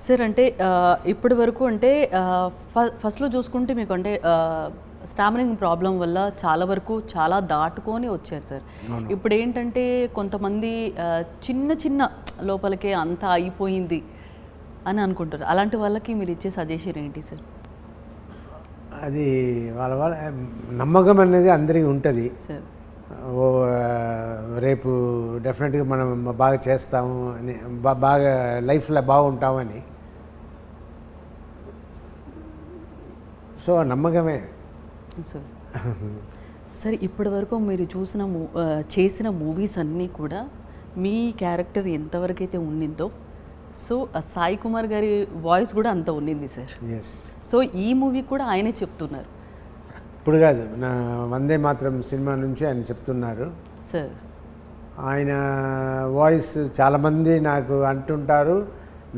Sir అంటే ఇప్పటి వరకు అంటే ఫస్ట్‌లో చూసుకుంటే మీకు అంటే స్టామరింగ్ ప్రాబ్లమ్ వల్ల చాలా వరకు చాలా దాటుకొని వచ్చారు సార్. ఇప్పుడేంటంటే కొంతమంది చిన్న చిన్న లోపలికే అంతా అయిపోయింది అని అనుకుంటారు. అలాంటి వాళ్ళకి మీరు ఇచ్చే సజెషన్ ఏంటి సార్? అది వాళ్ళ నమ్మకం అనేది అందరికీ ఉంటుంది. సార్ ఓ రేపు డెఫినెట్గా మనం బాగా చేస్తాము అని, బాగా లైఫ్లో బాగుంటామని. సో నమ్మకమే సార్. సరే ఇప్పటి వరకు మీరు చూసిన చేసిన మూవీస్ అన్నీ కూడా మీ క్యారెక్టర్ ఎంతవరకు అయితే ఉండిందో, సో సాయి కుమార్ గారి వాయిస్ కూడా అంత ఉండింది సార్. ఎస్. సో ఈ మూవీ కూడా ఆయనే చెప్తున్నారు. ఇప్పుడు కాదు, నా వందే మాత్రం సినిమా నుంచి ఆయన చెప్తున్నారు. సార్ ఆయన వాయిస్ చాలామంది నాకు అంటుంటారు,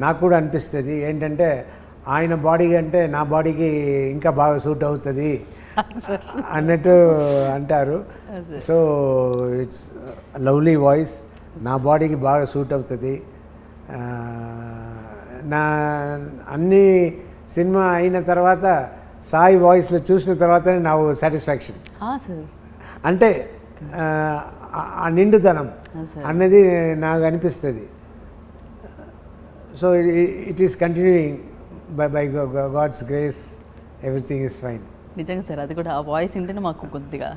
నాకు కూడా అనిపిస్తుంది. ఏంటంటే ఆయన బాడీ అంటే నా బాడీకి ఇంకా బాగా సూట్ అవుతుంది అన్నట్టు అంటారు. సో ఇట్స్ లవ్లీ వాయిస్, నా బాడీకి బాగా సూట్ అవుతుంది. నా అన్ని సినిమా అయిన తర్వాత సాయి వాయిస్లో చూసిన తర్వాతనే నాకు సాటిస్ఫాక్షన్. సార్ అంటే ఆ నిండుదనం అన్నది నాకు అనిపిస్తుంది. So it is continuing by God's grace, everything is fine. నిజంగా సార్, అది కూడా ఆ వాయిస్ వింటేనే మాకు కొద్దిగా